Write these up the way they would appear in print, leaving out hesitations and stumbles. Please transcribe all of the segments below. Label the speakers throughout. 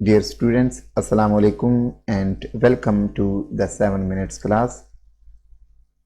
Speaker 1: Dear students, Assalamu alaikum and welcome to the 7 minutes class.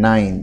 Speaker 1: 9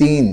Speaker 1: 3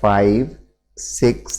Speaker 1: 5 6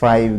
Speaker 1: 5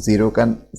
Speaker 1: 0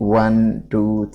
Speaker 1: 1 2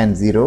Speaker 1: N0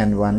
Speaker 1: N1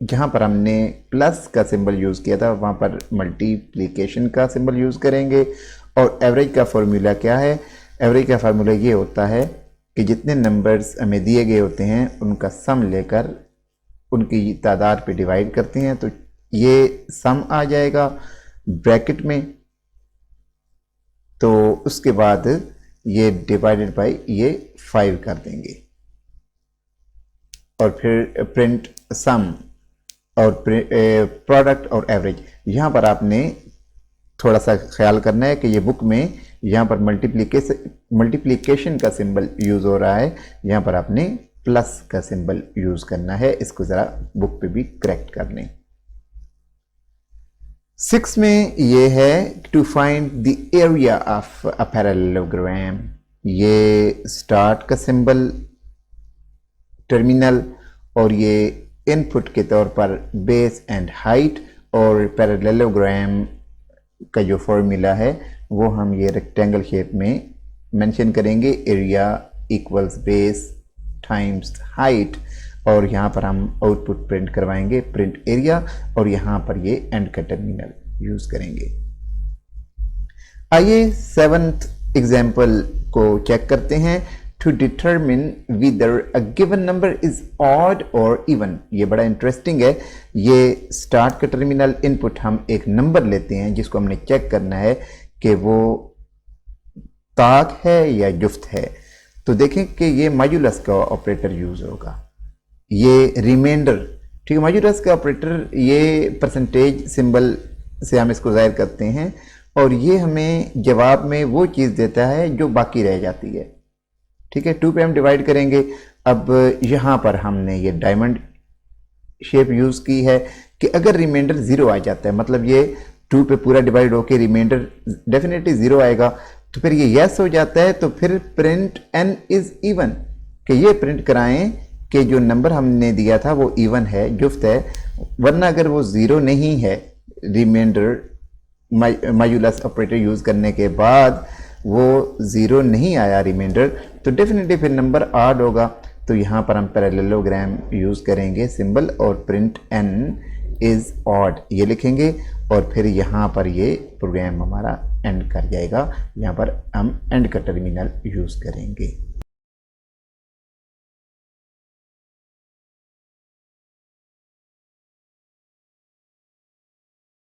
Speaker 1: जहाँ पर हमने plus का symbol use किया था वहाँ पर मल्टीप्लिकेशन का सिंबल यूज़ करेंगे। और एवरेज का फॉर्मूला क्या है? एवरेज का फार्मूला ये होता है कि जितने नंबर्स हमें दिए गए होते हैं उनका सम लेकर उनकी तादाद पे डिवाइड करते हैं, तो ये सम आ जाएगा ब्रैकेट में, तो उसके बाद ये डिवाइडेड बाय ये 5 कर देंगे और फिर प्रिंट सम और प्रोडक्ट और एवरेज। यहाँ पर आपने थोड़ा सा ख्याल करना है कि ये बुक में यहाँ पर मल्टीप्लिकेशन का सिंबल यूज़ हो रहा है, यहाँ पर आपने प्लस का सिंबल यूज़ करना है। इसको ज़रा बुक पे भी करेक्ट कर लें। 6 में ये है to find the area of a parallelogram. ये स्टार्ट का सिंबल, टर्मिनल, और ये इनपुट के तौर पर बेस एंड हाइट, और पैरेललोग्राम का जो फॉर्मूला है वो हम ये रेक्टेंगल शेप में मेंशन करेंगे, area equals base times height, और यहाँ पर हम आउटपुट प्रिंट करवाएंगे, प्रिंट एरिया, और यहाँ पर ये एंड का टर्मिनल यूज करेंगे। आइए 7th एग्जाम्पल को चेक करते हैं। To determine whether a given number is odd और इवन। ये बड़ा इंटरेस्टिंग है। ये स्टार्ट का टर्मिनल, इनपुट हम एक नंबर लेते हैं जिसको हमने चेक करना है कि वो ताक है या जुफ्त है। तो देखें कि ये मॉड्यूलस का ऑपरेटर यूज होगा, ये रिमाइंडर, ठीक है। मॉड्यूलस का ऑपरेटर ये परसेंटेज सिंबल से हम इसको ज़ाहिर करते हैं, और ये हमें जवाब में वो चीज़ देता है जो बाकी रह जाती है, ठीक है। 2 पे हम डिवाइड करेंगे। अब यहाँ पर हमने ये डायमंड शेप यूज़ की है कि अगर रिमाइंडर 0 आ जाता है, मतलब ये 2 पे पूरा डिवाइड होके रिमाइंडर डेफिनेटली 0 आएगा, तो फिर ये यस हो जाता है, तो फिर प्रिंट n इज इवन, कि ये प्रिंट कराएं कि जो नंबर हमने दिया था वो इवन है, जुफ्त है। वरना अगर वो 0 नहीं है, रिमाइंडर मॉड्यूलस ऑपरेटर यूज़ करने के बाद वो 0 नहीं आया रिमाइंडर, तो डेफिनेटली फिर नंबर ऑड होगा। तो यहाँ पर हम पैरेललोग्राम यूज़ करेंगे सिंबल, और प्रिंट n इज़ ऑड ये लिखेंगे, और फिर यहाँ पर ये प्रोग्राम हमारा एंड कर जाएगा। यहाँ पर हम एंड का टर्मिनल यूज़ करेंगे।